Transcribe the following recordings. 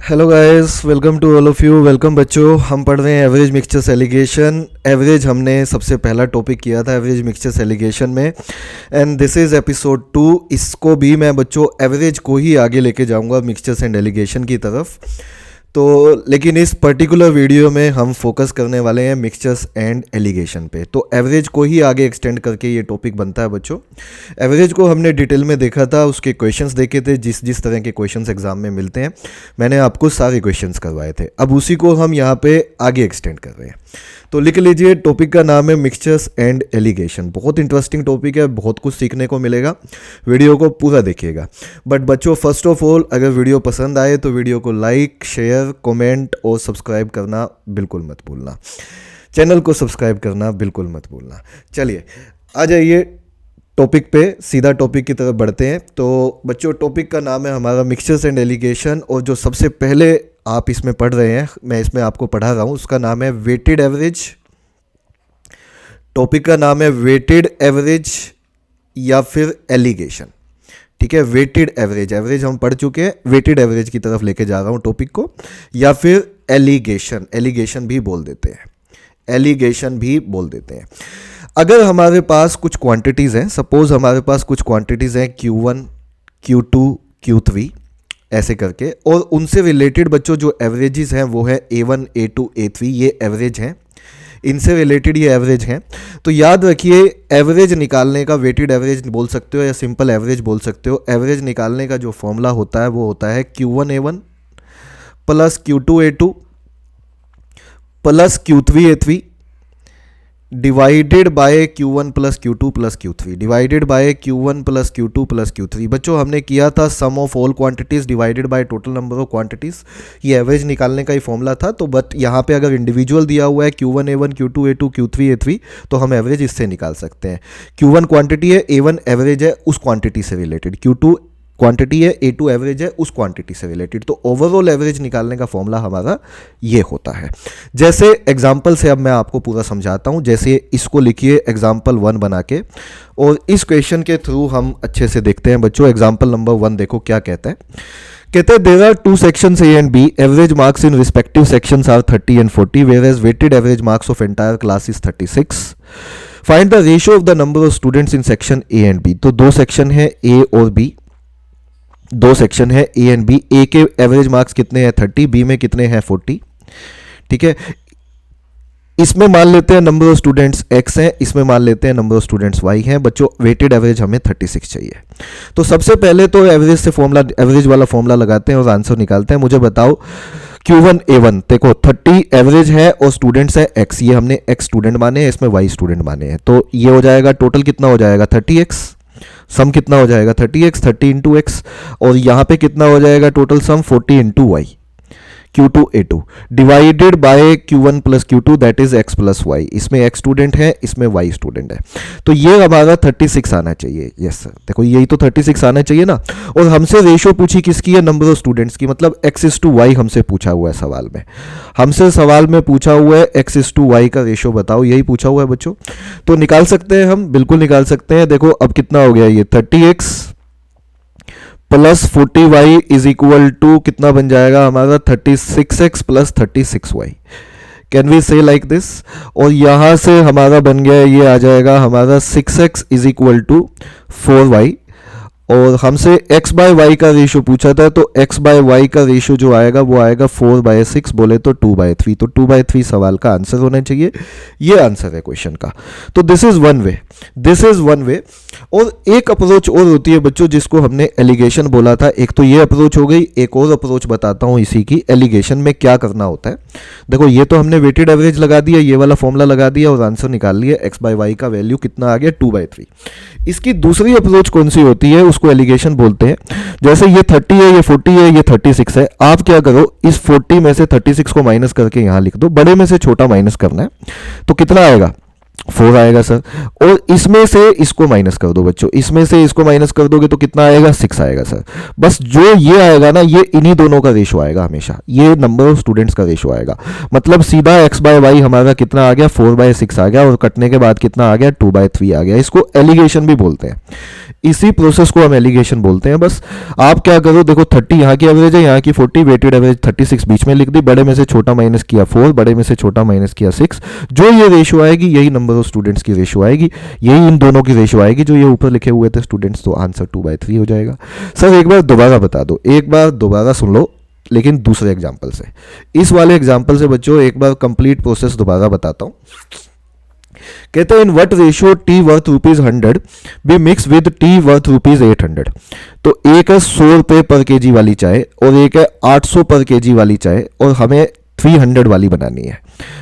Hello guys, welcome to all of you. Welcome बच्चों, हम पढ़ रहे हैं एवरेज मिक्सचर्स एलिगेशन। एवरेज हमने सबसे पहला टॉपिक किया था एवरेज मिक्सचर्स एलिगेशन में, एंड दिस इज़ एपिसोड 2। इसको भी मैं बच्चों एवरेज को ही आगे लेके जाऊंगा मिक्सचर्स एंड एलिगेशन की तरफ। तो लेकिन इस पर्टिकुलर वीडियो में हम फोकस करने वाले हैं मिक्सचर्स एंड एलिगेशन पे। तो एवरेज को ही आगे एक्सटेंड करके ये टॉपिक बनता है बच्चों। एवरेज को हमने डिटेल में देखा था, उसके क्वेश्चंस देखे थे, जिस जिस तरह के क्वेश्चंस एग्जाम में मिलते हैं मैंने आपको सारे क्वेश्चंस करवाए थे। अब उसी को हम यहाँ पे आगे एक्सटेंड कर रहे हैं। तो लिख लीजिए, टॉपिक का नाम है मिक्सचर्स एंड एलिगेशन। बहुत इंटरेस्टिंग टॉपिक है, बहुत कुछ सीखने को मिलेगा। वीडियो को पूरा देखिएगा। बट बच्चों, फर्स्ट ऑफ ऑल, अगर वीडियो पसंद आए तो वीडियो को लाइक, शेयर, कमेंट और सब्सक्राइब करना बिल्कुल मत भूलना। चैनल को सब्सक्राइब करना बिल्कुल मत भूलना। चलिए आ जाइए टॉपिक पे, सीधा टॉपिक की तरफ बढ़ते हैं। तो बच्चों, टॉपिक का नाम है हमारा मिक्सचर्स एंड एलिगेशन, और जो सबसे पहले आप इसमें पढ़ रहे हैं, मैं इसमें आपको पढ़ा रहा हूँ, उसका नाम है वेटेड एवरेज। टॉपिक का नाम है वेटेड एवरेज या फिर एलिगेशन। ठीक है, वेटेड एवरेज, एवरेज हम पढ़ चुके हैं, वेटेड एवरेज की तरफ लेके जा रहा हूँ टॉपिक को, या फिर एलिगेशन, एलिगेशन भी बोल देते हैं, एलिगेशन भी बोल देते हैं। अगर हमारे पास कुछ क्वांटिटीज़ हैं, सपोज हमारे पास कुछ क्वांटिटीज़ हैं Q1, Q2, Q3 ऐसे करके, और उनसे रिलेटेड बच्चों जो एवरेजेस हैं वो है A1, A2, A3, ये एवरेज हैं, इनसे रिलेटेड ये एवरेज हैं। तो याद रखिए, एवरेज निकालने का वेटेड एवरेज बोल सकते हो या सिंपल एवरेज बोल सकते हो। एवरेज निकालने का जो फॉर्मूला होता है वो होता है Q1A1 plus Q2A2 plus Q3A3 divided by Q1 plus Q2 plus Q3 divided by Q1 plus Q2 plus Q3। बच्चों, हमने किया था sum of all quantities divided by total number of quantities, ये एवरेज निकालने का ही फॉर्मूला था। तो but यहाँ पे अगर इंडिविजुअल दिया हुआ है Q1A1, Q2A2, Q3A3, तो हम एवरेज इससे निकाल सकते हैं। Q1 क्वांटिटी है, A1 एवरेज है उस क्वांटिटी से रिलेटेड, Q2 क्वांटिटी है, A2 एवरेज है उस क्वांटिटी से रिलेटेड। तो ओवरऑल एवरेज निकालने का फॉर्मूला हमारा ये होता है। जैसे एग्जांपल से अब मैं आपको पूरा समझाता हूं। जैसे इसको लिखिए एग्जांपल 1 बना के, और इस क्वेश्चन के थ्रू हम अच्छे से देखते हैं बच्चों। एग्जांपल नंबर 1 देखो क्या कहता है। कहते हैं there are two sections A and B, average marks in respective sections are 30 and 40, whereas weighted average marks of entire class is 36. Find the ratio of the number of students in section A and B। तो दो section है A और B, दो section है A and B। A के average marks कितने हैं 30, B में कितने हैं 40। ठीक है, इसमें मान लेते हैं नंबर ऑफ स्टूडेंट्स X हैं, इसमें मान लेते हैं नंबर ऑफ स्टूडेंट्स Y हैं। बच्चों, वेटेड एवरेज हमें 36 चाहिए। तो सबसे पहले तो एवरेज से फॉर्मूला, एवरेज वाला फॉर्मूला लगाते हैं और आंसर निकालते हैं। मुझे बताओ Q1A1, देखो 30 एवरेज है और स्टूडेंट्स है X, ये हमने X स्टूडेंट माने हैं, इसमें Y स्टूडेंट माने हैं। तो ये हो जाएगा, टोटल कितना हो जाएगा 30X, सम कितना हो जाएगा 30X, 30 इंटू X, और यहाँ पे कितना हो जाएगा total sum 40 into Y, Q2A2 divided by Q1 plus Q2 that is X plus Y। इसमें X स्टूडेंट है, इसमें Y स्टूडेंट है। तो ये हमारा 36 आना चाहिए। यस सर, देखो यही तो 36 आना चाहिए ना। और हमसे रेशो पूछी किसकी है, नंबर ऑफ स्टूडेंट्स की, मतलब X:Y हमसे पूछा हुआ है सवाल में। हमसे सवाल में पूछा हुआ है X:Y का रेशो बताओ, यही पूछा हुआ है बच्चों। तो निकाल सकते हैं हम, बिल्कुल निकाल सकते हैं। देखो अब कितना हो गया, ये 30X plus 40Y is equal to कितना बन जाएगा हमारा 36X plus 36Y। Can we say like this. और यहां से हमारा बन गया, ये आ जाएगा हमारा 6X is equal to 4Y। और हमसे X बाय Y का रेशो पूछा था, तो X बाय Y का रेशो जो आएगा वो आएगा 4/6, बोले तो 2/3। तो 2/3 सवाल का आंसर होना चाहिए। ये आंसर है क्वेश्चन का। तो this is one way, this is one way. और एक अप्रोच और होती है बच्चों जिसको हमने एलिगेशन बोला था। एक तो ये अप्रोच हो गई, एक और अप्रोच बताता हूँ इसी की। एलिगेशन में क्या करना होता है, देखो ये तो हमने वेटेड एवरेज लगा दिया, ये वाला फॉर्मूला लगा दिया और आंसर निकाल लिया। X बाय Y का वैल्यू कितना आ गया 2/3। इसकी दूसरी अप्रोच कौन सी होती है, उसको एलिगेशन बोलते हैं। जैसे ये 30 है, ये 40 है, ये 36 है। आप क्या करो, इस 40 में से 36 को माइनस करके यहां लिख दो, बड़े में से छोटा माइनस करना है। तो कितना आएगा 4 आएगा सर। और इसमें से इसको माइनस कर दो बच्चों, इसमें से इसको माइनस कर दोगे तो कितना आएगा, 6 आएगा सर। बस जो ये आएगा ना, ये इन्हीं दोनों का रेशो आएगा हमेशा, ये नंबर ऑफ स्टूडेंट्स का रेशो आएगा। मतलब सीधा x बाय वाई हमारा कितना आ गया, 4/6 आ गया, और कटने के बाद कितना आ गया, 2/3 आ गया। इसको एलिगेशन भी बोलते हैं, इसी प्रोसेस को हम एलिगेशन बोलते हैं। बस आप क्या करो, देखो 30 यहाँ की एवरेज है, यहाँ की 40, वेटेड एवरेज 36 बीच में लिख दी, बड़े में से छोटा माइनस किया 4, बड़े में से छोटा माइनस किया 6। जो ये रेशो आएगी यही नंबर ऑफ स्टूडेंट्स की रेशो आएगी, यही इन दोनों की रेशो आएगी जो ये ऊपर लिखे हुए थे स्टूडेंट्स। तो आंसर 2/3 हो जाएगा। सर एक बार दोबारा बता दो, एक बार दोबारा सुन लो, लेकिन दूसरे एग्जाम्पल से। इस वाले एग्जाम्पल से बच्चों एक बार कंप्लीट प्रोसेस दोबारा बताता हूँ। कहते हैं in what ratio tea worth ₹100 be mix with tea worth ₹800। तो एक है 100 रुपये पर केजी वाली चाय और एक है 800 पर केजी वाली चाय, और हमें 300 वाली बनानी है।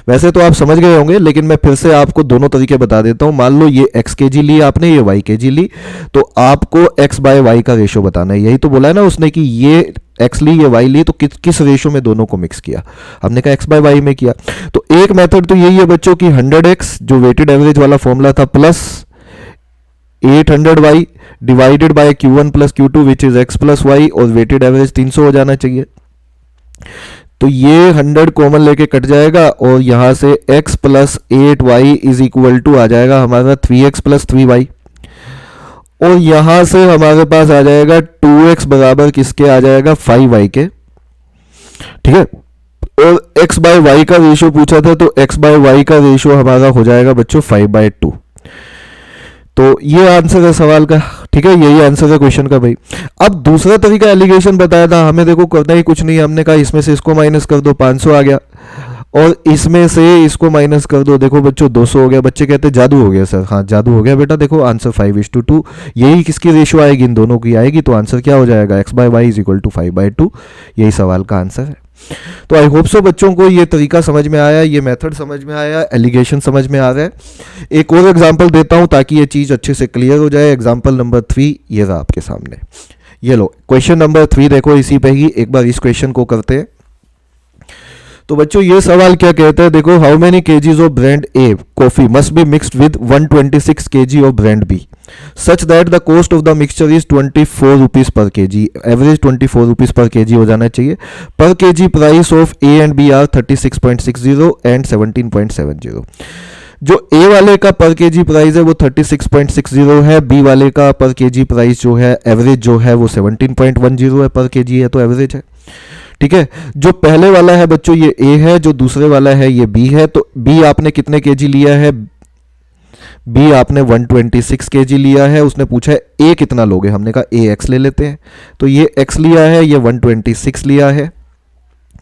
वैसे तो आप समझ गए होंगे, लेकिन मैं फिर से आपको दोनों तरीके बता देता हूं। मान लो ये x केजी ली आपने, ये y केजी ली, तो आपको x बाय वाई का रेशो बताना है। यही तो बोला है ना उसने कि ये x ली ये y ली, तो किस रेशो में दोनों को मिक्स किया, हमने कहा x बाय वाई में किया। तो एक मेथड तो यही है बच्चों की 100x जो वेटेड एवरेज वाला फॉर्मूला था, plus 800y divided by Q1 plus Q2 which is x plus y, और वेटेड एवरेज 300 हो जाना चाहिए। तो ये 100 कॉमन लेके कट जाएगा, और यहां से x plus 8y is equal to आ जाएगा हमारा 3x प्लस 3y, और यहां से हमारे पास आ जाएगा 2x बराबर किसके आ जाएगा, 5y के। ठीक है, और x बाय वाई का रेशियो पूछा था, तो x बाय वाई का रेशियो हमारा हो जाएगा बच्चों 5/2। तो ये आंसर है सवाल का। ठीक है, यही आंसर है क्वेश्चन का भाई। अब दूसरा तरीका एलिगेशन बताया था हमें, देखो करना ही कुछ नहीं, हमने कहा इसमें से इसको माइनस कर दो, 500 आ गया, और इसमें से इसको माइनस कर दो, देखो बच्चों 200 हो गया। बच्चे कहते हैं जादू हो गया सर। हाँ जादू हो गया बेटा, देखो आंसर 5:2। यही किसकी रेशियो आएगी, इन दोनों की आएगी। तो आंसर क्या हो जाएगा, x by y is equal to 5/2। यही सवाल का आंसर है। तो आई होप सो बच्चों को ये तरीका समझ में आया, ये मेथड समझ में आया, एलिगेशन समझ में आ रहा है। एक और एग्जांपल देता हूं ताकि ये चीज़ अच्छे से क्लियर हो जाए। एग्जांपल नंबर 3 ये रहा आपके सामने, ये लो क्वेश्चन नंबर 3 देखो, इसी पे ही एक बार इस क्वेश्चन को करते हैं। तो बच्चों ये सवाल क्या कहता है, देखो how many kgs of brand A coffee must be mixed with 126 kg of brand B such that the cost of the mixture is 24 rupees per kg. Average 24 rupees per kg हो जाना चाहिए। Per kg price of A and B are 36.60 and 17.70। जो ए वाले का पर kg price है वो 36.60 है, बी वाले का पर केजी प्राइस जो है एवरेज जो है वो 17.10 है, पर केजी है तो एवरेज है। ठीक है, जो पहले वाला है बच्चों ये ए है, जो दूसरे वाला है ये बी है। तो बी आपने कितने केजी लिया है, बी आपने 126 केजी लिया है। उसने पूछा है ए कितना लोगे, हमने कहा ए एक्स ले लेते हैं। तो ये एक्स लिया है, ये 126 लिया है,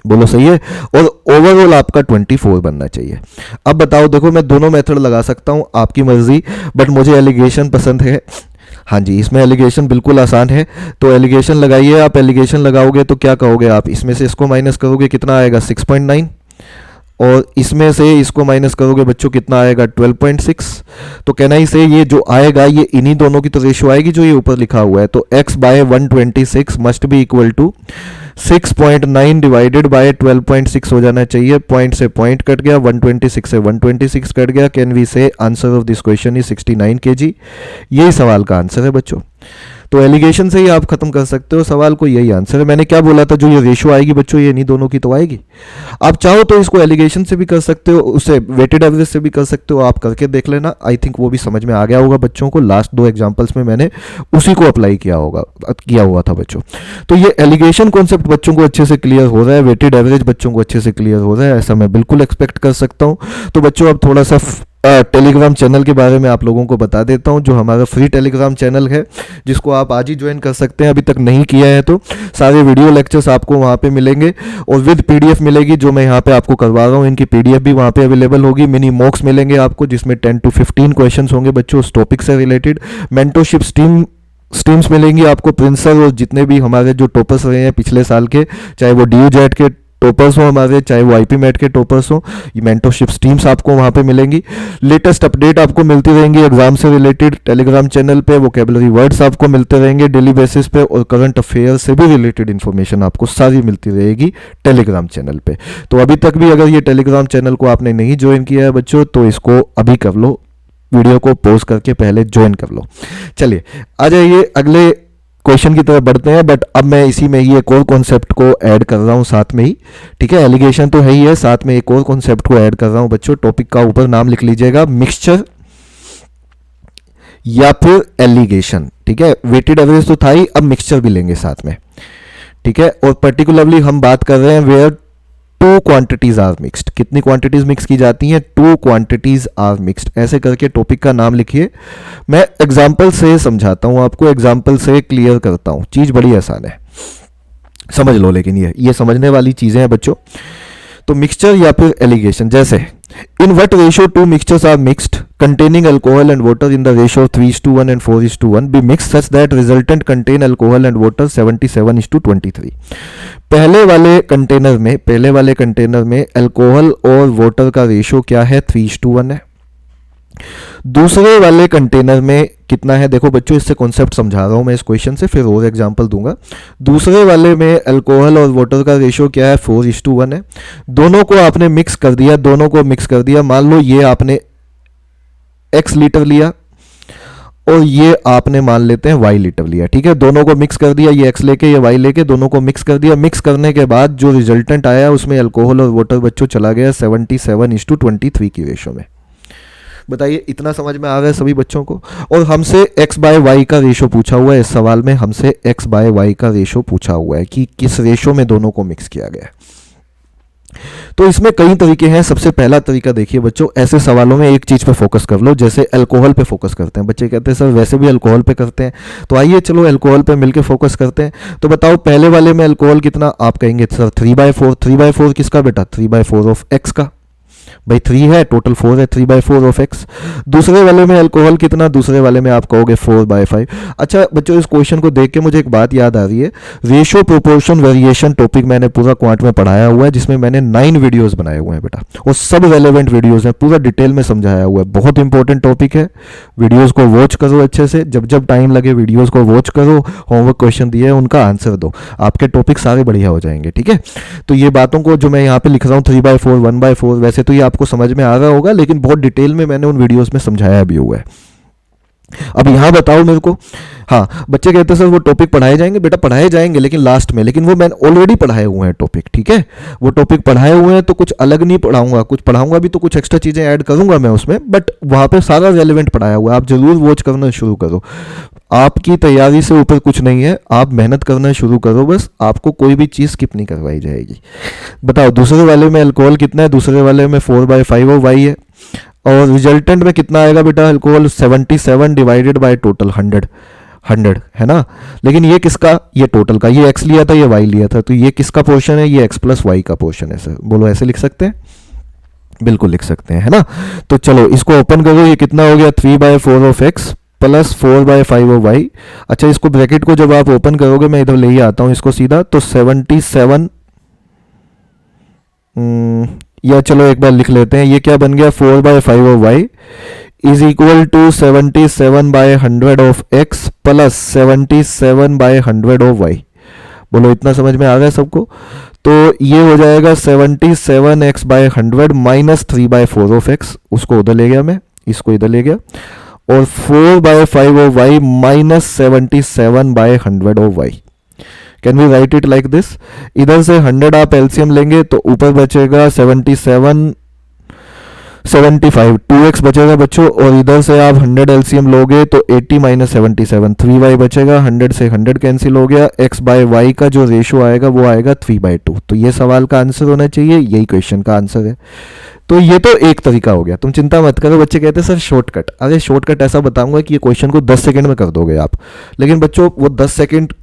बोलो सही है। और ओवरऑल आपका 24 बनना चाहिए। अब बताओ, देखो मैं दोनों मेथड लगा सकता हूं, आपकी मर्जी, बट मुझे एलिगेशन पसंद है। हाँ जी, इसमें एलिगेशन बिल्कुल आसान है। तो एलिगेशन लगाइए आप। एलिगेशन लगाओगे तो क्या कहोगे आप, इसमें से इसको माइनस करोगे कितना आएगा 6.9, और इसमें से इसको माइनस करोगे बच्चों कितना आएगा 12.6। तो कहना ही से ये जो आएगा ये इन्हीं दोनों की तो रेशियो आएगी जो ये ऊपर लिखा हुआ है। तो x by 126 must be equal to 6.9 divided by 12.6 हो जाना चाहिए। पॉइंट से पॉइंट कट गया, 126 से 126 कट गया। Can we say answer of this question is 69 kg। यही सवाल का आंसर है बच्चों। तो एलिगेशन से ही आप खत्म कर सकते हो सवाल को, यही आंसर है। मैंने क्या बोला था, जो ये रेशियो आएगी बच्चों ये इन्हीं दोनों की तो आएगी। आप चाहो तो इसको एलिगेशन से भी कर सकते हो, उससे वेटेड एवरेज से भी कर सकते हो, आप करके देख लेना। आई थिंक वो भी समझ में आ गया होगा बच्चों को। लास्ट 2 एग्जाम्पल्स में मैंने उसी को अप्लाई किया हुआ था बच्चों। तो ये एलिगेशन कॉन्सेप्ट बच्चों को अच्छे से क्लियर हो रहा है, वेटेड एवरेज बच्चों को अच्छे से क्लियर हो रहा है, ऐसा मैं बिल्कुल एक्सपेक्ट कर सकता हूँ। तो बच्चों अब थोड़ा सा टेलीग्राम चैनल के बारे में आप लोगों को बता देता हूं। जो हमारा फ्री टेलीग्राम चैनल है जिसको आप आज ही ज्वाइन कर सकते हैं, अभी तक नहीं किया है तो सारे वीडियो लेक्चर्स आपको वहां पे मिलेंगे, और विद पीडीएफ मिलेगी जो मैं यहां पे आपको करवा रहा हूं। इनकी पीडीएफ भी वहां पे अवेलेबल होगी। मिनी मॉक्स मिलेंगे आपको जिसमें 10 to 15 क्वेश्चन होंगे बच्चों उस टॉपिक से रिलेटेड। मेंटरशिप स्ट्रीम्स मिलेंगी आपको, प्रिंसर और जितने भी हमारे जो टॉपर्स रहे हैं पिछले साल के, चाहे वो DU जेट के टॉपर्स हो हमारे, चाहे वो आईपी मैट के टॉपर्स हो, ये मेंटरशिप स्ट्रीम्स आपको वहाँ पे मिलेंगी। लेटेस्ट अपडेट आपको मिलती रहेंगी एग्जाम से रिलेटेड टेलीग्राम चैनल पे, वोकेबलरी वर्ड्स आपको मिलते रहेंगे डेली बेसिस पे, और करंट अफेयर से भी रिलेटेड इन्फॉर्मेशन आपको सारी मिलती रहेगी टेलीग्राम चैनल पे। तो अभी तक भी अगर ये टेलीग्राम चैनल को आपने नहीं ज्वाइन किया है बच्चों, तो इसको अभी कर लो, वीडियो को पॉज करके पहले ज्वाइन कर लो। चलिए आ जाइए अगले क्वेश्चन की तरफ बढ़ते हैं, बट अब मैं इसी में ही एक और कॉन्सेप्ट को ऐड कर रहा हूं साथ में ही, ठीक है। एलिगेशन तो है ही है, साथ में एक और कॉन्सेप्ट को ऐड कर रहा हूं बच्चों। टॉपिक का ऊपर नाम लिख लीजिएगा, मिक्सचर या फिर एलिगेशन, ठीक है। वेटेड एवरेज तो था ही, अब मिक्सचर भी लेंगे साथ में, ठीक है। और पर्टिकुलरली हम बात कर रहे हैं where two quantities are mixed. कितनी क्वांटिटीज मिक्स की जाती हैं? Two quantities are mixed. ऐसे करके टॉपिक का नाम लिखिए। मैं एग्जांपल से समझाता हूं आपको, एग्जांपल से क्लियर करता हूं, चीज बड़ी आसान है, समझ लो। लेकिन ये समझने वाली चीजें हैं बच्चों। तो मिक्सचर या फिर एलिगेशन, जैसे in what ratio two mixtures are mixed containing alcohol and water in the ratio of 3:1 and 4:1 be mixed such that resultant contain alcohol and water 77:23। पहले वाले कंटेनर में अल्कोहल और वाटर का रेशियो क्या है? 3:1 है। दूसरे वाले कंटेनर में कितना है? देखो बच्चों, इससे कॉन्सेप्ट समझा रहा हूं मैं इस क्वेश्चन से, फिर और एग्जांपल दूंगा। दूसरे वाले में अल्कोहल और वाटर का रेशियो क्या है? 4:1 है। दोनों को आपने मिक्स कर दिया। मान लो ये आपने x लीटर लिया और ये आपने मान लेते हैं y लीटर लिया, ठीक है। दोनों को मिक्स कर दिया, ये x लेके ये y लेके दोनों को मिक्स कर दिया। मिक्स करने के बाद जो रिजल्टेंट आया उसमें अल्कोहल और वाटर बच्चों चला गया 77:23 की रेशो में। बताइए, इतना समझ में आ रहा है सभी बच्चों को? और हमसे x बाय वाई का रेशो पूछा हुआ है इस सवाल में, हमसे x बाय वाई का रेशो पूछा हुआ है कि किस रेशो में दोनों को मिक्स किया गया है। तो इसमें कई तरीके हैं। सबसे पहला तरीका देखिए बच्चों, ऐसे सवालों में एक चीज पे फोकस कर लो, जैसे अल्कोहल पे फोकस करते हैं। बच्चे कहते हैं सर वैसे भी अल्कोहल पे करते हैं, तो आइए चलो अल्कोहल पे मिलके फोकस करते हैं। तो बताओ पहले वाले में अल्कोहल कितना? आप कहेंगे सर 3/4। 3/4 किसका बेटा? 3/4 ऑफ एक्स का। भाई 3 है, टोटल 4 है, 3/4 ऑफ एक्स। दूसरे वाले में अल्कोहल कितना? दूसरे वाले में आप कहोगे 4/5। अच्छा बच्चों, इस क्वेश्चन को देख के मुझे एक बात याद आ रही है। रेशियो प्रोपोर्शन वेरिएशन टॉपिक मैंने पूरा क्वांट में पढ़ाया हुआ है, जिसमें मैंने 9 वीडियोस बनाए हुए हैं बेटा, और सब रेलेवेंट वीडियोस हैं, पूरा डिटेल में समझाया हुआ है। बहुत इंपॉर्टेंट टॉपिक है, वीडियोज को वॉच करो अच्छे से, जब टाइम लगे वीडियोज को वॉच करो, होमवर्क क्वेश्चन दिए हैं उनका आंसर दो, आपके टॉपिक सारे बढ़िया हो जाएंगे, ठीक है। तो ये बातों को जो मैं यहाँ पे लिख रहा हूँ 3/4 1/4, वैसे तो ये आपको समझ में आ रहा होगा, लेकिन बहुत डिटेल में मैंने उन वीडियोस में समझाया भी हुआ है। अब यहां बताओ मेरे को, हाँ बच्चे कहते हैं सर वो टॉपिक पढ़ाए जाएंगे। बेटा पढ़ाए जाएंगे लेकिन लास्ट में, लेकिन वो मैंने ऑलरेडी पढ़ाए हुए हैं टॉपिक, ठीक है। वो टॉपिक पढ़ाए हुए हैं तो कुछ अलग नहीं पढ़ाऊंगा, कुछ पढ़ाऊंगा भी तो कुछ एक्स्ट्रा चीजें ऐड करूंगा मैं उसमें, बट वहां पे सारा रेलेवेंट पढ़ाया हुआ है। आप जरूर वॉच करना शुरू करो, आपकी तैयारी से ऊपर कुछ नहीं है, आप मेहनत करना शुरू करो, बस आपको कोई भी चीज स्किप नहीं करवाई जाएगी। बताओ दूसरे वाले में अल्कोहल कितना है? दूसरे वाले में 4/5 और वाई है, और रिजल्टेंट में कितना आएगा बेटा? अल्कोहल 77 डिवाइडेड बाय टोटल 100 है ना। लेकिन ये किसका? ये टोटल का, ये x लिया था, ये y लिया था, तो ये किसका पोर्शन है? ये x प्लस वाई का पोर्शन है सर। बोलो ऐसे लिख सकते हैं? बिल्कुल लिख सकते हैं, है ना। तो चलो इसको ओपन करो, ये कितना हो गया? 3/4 of x plus 4/5 of y। अच्छा इसको ब्रैकेट को जब आप ओपन करोगे, मैं इधर ले ही आता हूं इसको सीधा, तो 77 या चलो एक बार लिख लेते हैं, ये क्या बन गया? 4/5 of y is equal to 77/100 of x plus 77/100 of y। बोलो इतना समझ में आ गया सबको? तो ये हो जाएगा 77x/100 माइनस 3/4 ऑफ x, उसको उधर ले गया मैं, इसको इधर ले गया, और 4/5 of y minus 77/100 of y। Can we write it like this? इधर से 100 आप एलसीएम लेंगे तो ऊपर बचेगा 75 2x बचेगा बच्चों, और इधर से आप 100 एलसीएम लोगे तो 80 माइनस 77 3y बचेगा, 100 से 100 कैंसिल हो गया, x बाय y का जो रेशो आएगा वो आएगा 3/2। तो ये सवाल का आंसर होना चाहिए, यही क्वेश्चन का आंसर है। तो ये तो एक तरीका हो गया, तुम चिंता मत करो। बच्चे कहते हैं सर शॉर्टकट, अरे शॉर्टकट ऐसा बताऊंगा कि ये क्वेश्चन को 10 सेकंड में कर दोगे आप, लेकिन बच्चों वो 10 सेकंड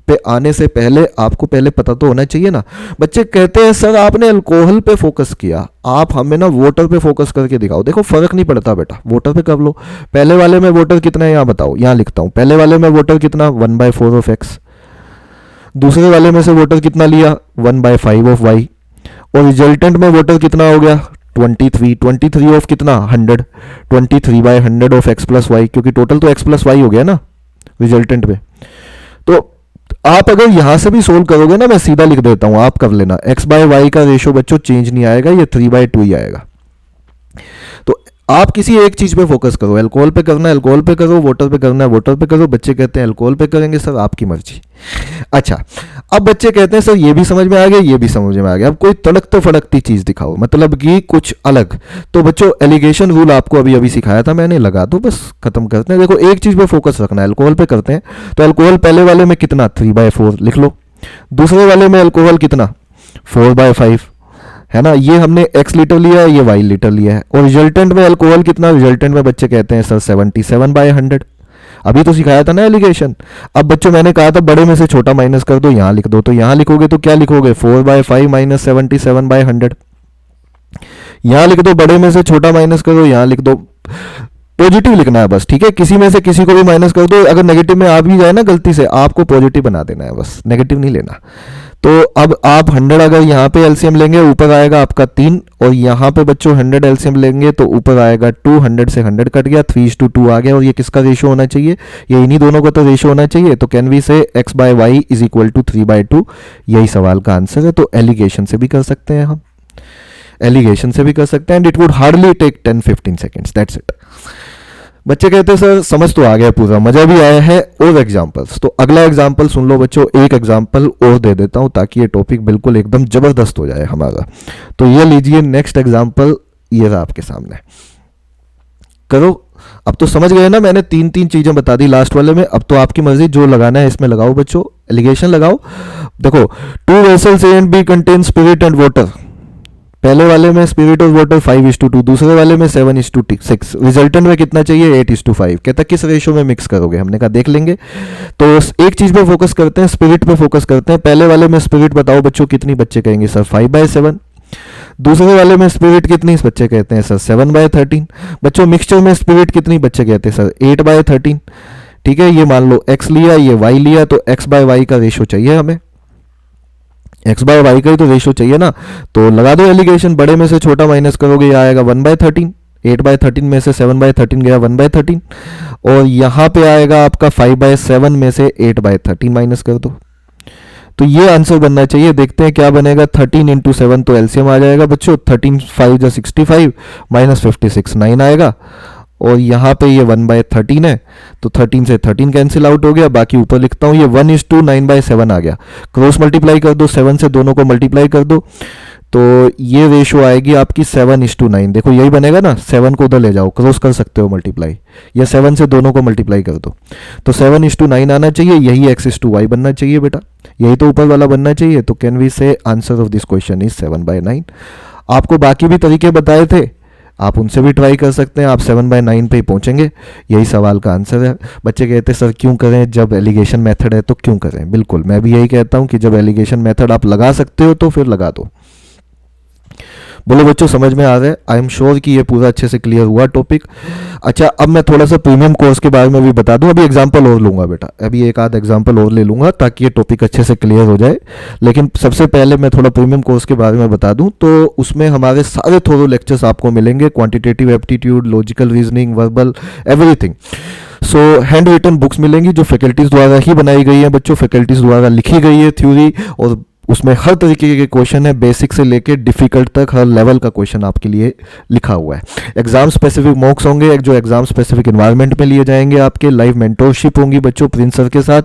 पे आने से पहले आपको पहले पता तो होना चाहिए ना। बच्चे कहते हैं सर आपने अल्कोहल पे फोकस किया, आप हमें ना वाटर पे फोकस करके दिखाओ। देखो फर्क नहीं पड़ता बेटा, वाटर पे कर लो। पहले वाले में वाटर कितना है यहाँ बताओ, यहाँ लिखता हूं। पहले वाले में वाटर कितना? 1/4 ऑफ x। दूसरे वाले में से वाटर कितना लिया? 1/5 ऑफ y। और रिजल्टेंट में वाटर कितना हो गया 23 ऑफ कितना 100, 23/100 ऑफ x प्लस वाई, क्योंकि टोटल तो x प्लस वाई हो गया ना रिजल्टेंट में। तो आप अगर यहां से भी सोल्व करोगे ना, मैं सीधा लिख देता हूं, आप कर लेना, x/y का रेशो बच्चों चेंज नहीं आएगा, ये 3/2 ही आएगा। तो आप किसी एक चीज पे फोकस करो, अल्कोहल पे करना है अल्कोहल पे करो, वाटर पे करना है वाटर पे करो। बच्चे कहते हैं अल्कोहल पे करेंगे सर, आपकी मर्जी। अच्छा, अब बच्चे कहते हैं सर ये भी समझ में आ गया, ये भी समझ में आ गया, अब कोई तड़कते फड़कती चीज दिखाओ, मतलब कि कुछ अलग। तो बच्चों एलिगेशन रूल आपको अभी अभी सिखाया था मैंने, लगा दो बस, खत्म करते हैं। देखो एक चीज पे फोकस रखना है, अल्कोहल पे करते हैं तो अल्कोहल पहले वाले में कितना 3/4 लिख लो, दूसरे वाले में अल्कोहल कितना 4/5 है ना, ये हमने x लीटर लिया है, ये y लीटर लिया है। और रिजल्टेंट में अल्कोहल कितना, रिजल्टेंट में बच्चे कहते हैं सर 77/100। अभी तो सिखाया था ना एलिगेशन। अब बच्चों मैंने कहा था बड़े में से छोटा माइनस कर दो, यहां लिख दो, तो यहां लिखोगे तो क्या लिखोगे 4/5 माइनस 77/100। यहां लिख दो, बड़े में से छोटा माइनस करो, यहां लिख दो, पॉजिटिव लिखना है बस, ठीक है। किसी में से किसी को भी माइनस कर दो, अगर नेगेटिव में आ भी जाए ना गलती से, आपको पॉजिटिव बना देना है बस, नेगेटिव नहीं लेना। तो अब आप 100 अगर यहाँ पे एलसीएम लेंगे ऊपर आएगा आपका 3, और यहाँ पे बच्चों 100 एलसीएम लेंगे तो ऊपर आएगा 2, 100 से 100 कट गया, 3:2 आ गया। और ये किसका रेशो होना चाहिए, ये इन्हीं दोनों का तो रेशो होना चाहिए। तो कैन वी से x/y इज इक्वल टू 3/2, यही सवाल का आंसर है। तो एलिगेशन से भी कर सकते हैं हम, एलिगेशन से भी कर सकते हैं, and it would hardly take 10-15 seconds, that's it. बच्चे कहते हैं सर समझ तो आ गया पूरा, मजा भी आया है, और एग्जाम्पल्स। तो अगला एग्जाम्पल सुन लो बच्चों, एक एग्जाम्पल और दे देता हूं ताकि ये टॉपिक बिल्कुल एकदम जबरदस्त हो जाए हमारा। तो ये लीजिए नेक्स्ट एग्जाम्पल, ये रहा आपके सामने, करो। अब तो समझ गए ना, मैंने 3 चीजें बता दी लास्ट वाले में। अब तो आपकी मर्जी, जो लगाना है इसमें लगाओ बच्चों, एलिगेशन लगाओ। देखो 2 vessels A and B contain spirit and water, पहले वाले में स्पिरिट और वाटर 5:2, दूसरे वाले में 7:6, रिजल्टेंट में कितना चाहिए 8:5। कहता किस रेशो में मिक्स करोगे, हमने कहा देख लेंगे। तो एक चीज पे फोकस करते हैं, स्पिरिट पे फोकस करते हैं। पहले वाले में स्पिरिट बताओ बच्चों कितनी, बच्चे कहेंगे सर 5/7। दूसरे वाले में स्पिरिट कितनी, बच्चे कहते हैं सर 7/13। बच्चों मिक्सचर में स्पिरिट कितनी, बच्चे कहते हैं सर 8/13। ठीक है, ये मान लो x लिया, ये y लिया, तो x/y का रेशो चाहिए हमें, x/y का ही तो रेशो चाहिए ना। तो लगा दो एलिगेशन, बड़े में से छोटा माइनस करोगे, ये आएगा 1/13, 8/13 में से 7/13 गया 1/13, और यहाँ पे आएगा आपका 5/7 में से 8/13 माइनस कर दो। तो ये आंसर बनना चाहिए, देखते हैं क्या बनेगा। 13 × 7 तो एलसीएम आ जाएगा बच्चों, 13 5 जा 65 माइनस 56 9 आएगा, और यहाँ पे ये 1/13 है, तो 13 से 13 कैंसिल आउट हो गया। बाकी ऊपर लिखता हूँ, ये 1:9/7 आ गया। क्रॉस मल्टीप्लाई कर दो, 7 से दोनों को मल्टीप्लाई कर दो, तो ये रेशो आएगी आपकी 7:9। देखो यही बनेगा ना, 7 को उधर ले जाओ, क्रॉस कर सकते हो मल्टीप्लाई, या 7 से दोनों को मल्टीप्लाई कर दो, तो 7:9 आना चाहिए। यही x/y बनना चाहिए बेटा, यही तो ऊपर वाला बनना चाहिए। तो can we say answer of this question is 7/9। आपको बाकी भी तरीके बताए थे, आप उनसे भी ट्राई कर सकते हैं, आप 7/9 पे ही पहुंचेंगे। यही सवाल का आंसर है। बच्चे कहते हैं सर क्यों करें, जब एलिगेशन मेथड है तो क्यों करें। बिल्कुल, मैं भी यही कहता हूं कि जब एलिगेशन मेथड आप लगा सकते हो तो फिर लगा दो। बोलो बच्चों समझ में आ रहा है, आई एम श्योर कि ये पूरा अच्छे से क्लियर हुआ टॉपिक। अच्छा, अब मैं थोड़ा सा प्रीमियम कोर्स के बारे में भी बता दूं। अभी एग्जांपल और लूंगा बेटा, अभी एक आध एग्जांपल और ले लूंगा ताकि ये टॉपिक अच्छे से क्लियर हो जाए। लेकिन सबसे पहले मैं थोड़ा प्रीमियम कोर्स के बारे में बता दूं। तो उसमें हमारे सारे थोरो लेक्चर्स आपको मिलेंगे, quantitative aptitude, logical reasoning, verbal, everything. So hand written books मिलेंगी जो फैकल्टीज द्वारा ही बनाई गई है बच्चों, फैकल्टीज द्वारा लिखी गई है थ्योरी, और उसमें हर तरीके के क्वेश्चन है, बेसिक से लेके डिफिकल्ट तक हर लेवल का क्वेश्चन आपके लिए लिखा हुआ है। एग्जाम स्पेसिफिक मॉक्स होंगे जो एग्जाम स्पेसिफिक एनवायरनमेंट में लिए जाएंगे। आपके लाइव मेंटोरशिप होंगी बच्चों प्रिंस सर के साथ,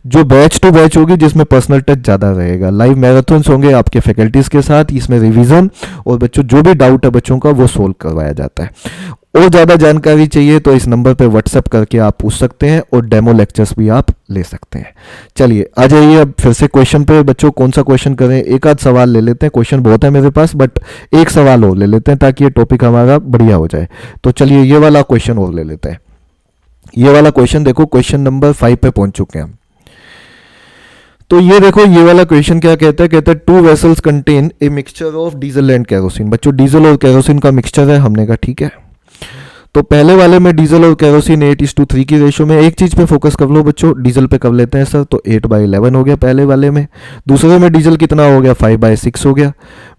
जो बैच टू बैच होगी जिसमें पर्सनल टच ज़्यादा रहेगा। लाइव मैराथन्स होंगे आपके फैकल्टीज़ के साथ, इसमें रिवीजन और बच्चों जो भी डाउट है बच्चों का वो सोल्व करवाया जाता है। और ज़्यादा जानकारी चाहिए तो इस नंबर पे व्हाट्सएप करके आप पूछ सकते हैं, और डेमो लेक्चर्स भी आप ले सकते हैं। चलिए आ जाइए अब फिर से क्वेश्चन पे बच्चों, कौन सा क्वेश्चन करें, एक आध सवाल ले लेते हैं। क्वेश्चन बहुत है मेरे पास, बट एक सवाल और ले लेते हैं ताकि ये टॉपिक हमारा बढ़िया हो जाए। तो चलिए ये वाला क्वेश्चन और ले लेते हैं। ये वाला क्वेश्चन देखो, क्वेश्चन नंबर 5 पे पहुंच चुके हैं हम। तो ये देखो, ये वाला क्वेश्चन क्या कहता है, कहता है 2 vessels contain a mixture of diesel and kerosene. बच्चों डीजल और केरोसिन का मिक्सचर है, हमने कहा ठीक है। तो पहले वाले में डीजल और केरोसिन 8:3 की रेशो में, एक चीज़ पे फोकस कर लो बच्चों, डीजल पे कर लेते हैं सर, तो 8/11 हो गया पहले वाले में। दूसरे में डीजल कितना हो गया, 5/6 हो गया।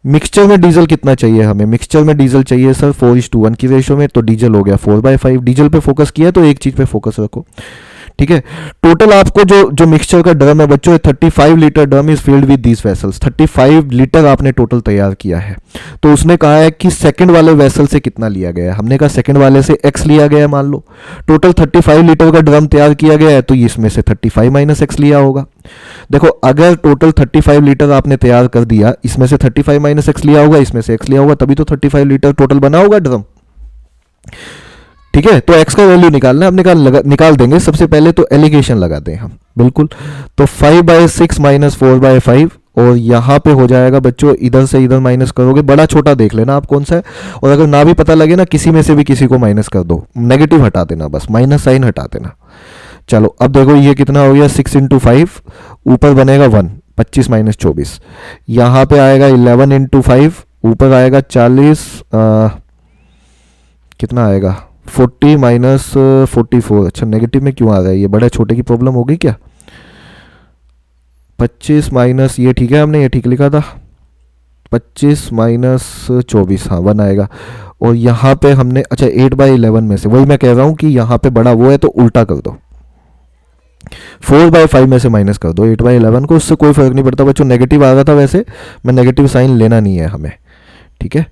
मिक्सचर में डीजल कितना चाहिए हमें, मिक्सचर में डीजल चाहिए सर 4:1 की रेशो में, तो डीजल हो गया 4/5। डीजल पे फोकस किया तो एक चीज़ पे फोकस रखो, ठीक है। टोटल आपको जो मिक्सचर का ड्रम है बच्चों, 35 litre drum is filled with these vessels, 35 litre आपने टोटल तैयार किया है। तो उसने कहा है कि सेकंड वाले वेसल से कितना लिया गया है, हमने कहा सेकंड वाले से x लिया गया है, मान लो टोटल 35 लीटर का ड्रम तैयार किया गया है, तो इसमें से 35 माइनस x लिया होगा। देखो अगर टोटल 35 लीटर आपने तैयार कर दिया, इसमें से 35 माइनस x लिया होगा, इसमें से x लिया होगा, तभी तो 35 लीटर टोटल बना होगा ड्रम, ठीक है। तो x का वैल्यू निकालना है, हमने निकाल देंगे। सबसे पहले तो एलिगेशन लगाते हैं हम, बिल्कुल। तो 5/6 माइनस 4/5, और यहाँ पे हो जाएगा बच्चों, इधर से इधर माइनस करोगे, बड़ा छोटा देख लेना आप कौन सा है, और अगर ना भी पता लगे ना, किसी में से भी किसी को माइनस कर दो, नेगेटिव हटा देना, बस माइनस साइन हटा देना। चलो अब देखो ये कितना हो गया, 6 × 5, ऊपर बनेगा 1, 25 माइनस 24, यहाँ पे आएगा 11 × 5, ऊपर आएगा 40, कितना आएगा 40 माइनस 44। अच्छा नेगेटिव में क्यों आ रहा है, ये बड़ा छोटे की प्रॉब्लम होगी क्या। 25 माइनस, ये ठीक है, हमने ये ठीक लिखा था, 25 माइनस 24, हाँ 1 आएगा। और यहाँ पे हमने, अच्छा 8/11 में से, वही मैं कह रहा हूँ कि यहाँ पे बड़ा वो है तो उल्टा कर दो, 4/5 में से माइनस कर दो 8/11 को, उससे कोई फर्क नहीं पड़ता बच्चों। नेगेटिव आ रहा था, वैसे मैं नेगेटिव साइन लेना नहीं है हमें, ठीक है।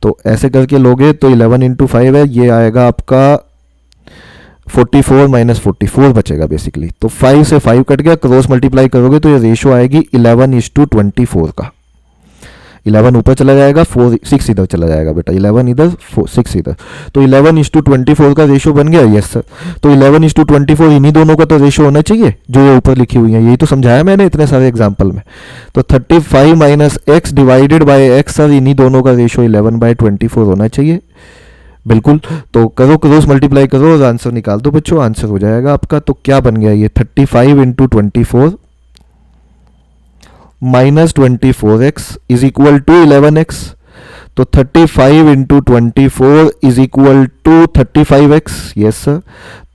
तो ऐसे करके लोगे तो 11 × 5 है, ये आएगा आपका 44 माइनस 44 बचेगा बेसिकली। तो 5 से 5 कट गया, क्रॉस मल्टीप्लाई करोगे तो ये रेशो आएगी 11:24 का। 11 ऊपर चला जाएगा, 6 इधर चला जाएगा बेटा, 11 इधर 6 इधर, तो 11:24 का रेशो बन गया। यस सर, तो 11:24 इन्हीं दोनों का तो रेशो होना चाहिए जो ये ऊपर लिखी हुई है, यही तो समझाया मैंने इतने सारे एग्जाम्पल में। तो 35 minus x divided by x, sir इन्हीं दोनों का रेशो 11/24 होना चाहिए, बिल्कुल। तो करो क्रॉस मल्टीप्लाई करो और आंसर निकाल दो बच्चों, आंसर हो जाएगा आपका। तो क्या बन गया ये, 35 × 24 minus 24x is equal to 11x। तो 35 × 24 is equal to 35x, yes sir.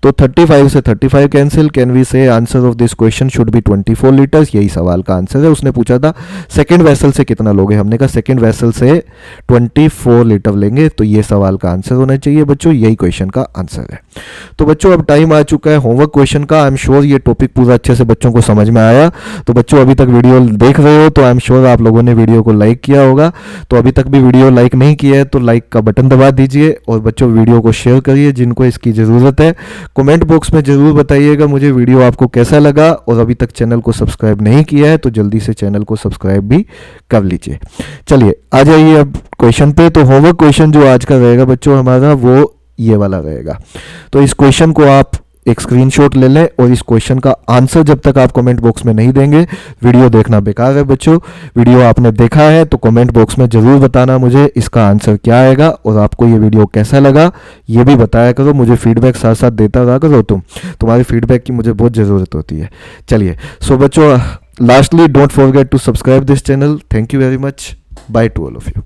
तो 35 से 35 cancel, can we say answer of this question should be 24 litres, यही सवाल का आंसर है। उसने पूछा था सेकंड वेसल से कितना लोगे, हमने कहा सेकंड वेसल से 24 लीटर लेंगे, तो ये सवाल का आंसर होना चाहिए बच्चों, यही क्वेश्चन का आंसर है। तो बच्चों अब टाइम आ चुका है होमवर्क क्वेश्चन का। आई एम श्योर ये टॉपिक पूरा अच्छे से बच्चों को समझ में आया। तो बच्चों अभी तक वीडियो देख रहे हो तो आई एम श्योर आप लोगों ने वीडियो को लाइक किया होगा। तो अभी तक भी वीडियो लाइक नहीं किया है तो लाइक का बटन दबा दीजिए, और बच्चों वीडियो को शेयर करिए जिनको इसकी ज़रूरत है। कमेंट बॉक्स में ज़रूर बताइएगा मुझे वीडियो आपको कैसा लगा, और अभी तक चैनल को सब्सक्राइब नहीं किया है तो जल्दी से चैनल को सब्सक्राइब भी कर लीजिए। चलिए आ जाइए अब क्वेश्चन पे। तो होमवर्क क्वेश्चन जो आज का रहेगा बच्चों हमारा, वो ये वाला रहेगा। तो इस क्वेश्चन को आप एक स्क्रीनशॉट ले लें, और इस क्वेश्चन का आंसर जब तक आप कमेंट बॉक्स में नहीं देंगे वीडियो देखना बेकार है बच्चों। वीडियो आपने देखा है तो कमेंट बॉक्स में ज़रूर बताना मुझे इसका आंसर क्या आएगा, और आपको ये वीडियो कैसा लगा ये भी बताया करो, मुझे फीडबैक साथ साथ देता रहा करो। तुम्हारी फीडबैक की मुझे बहुत ज़रूरत होती है। चलिए सो बच्चों, lastly don't forget to subscribe this channel. Thank you very much, bye to all of you.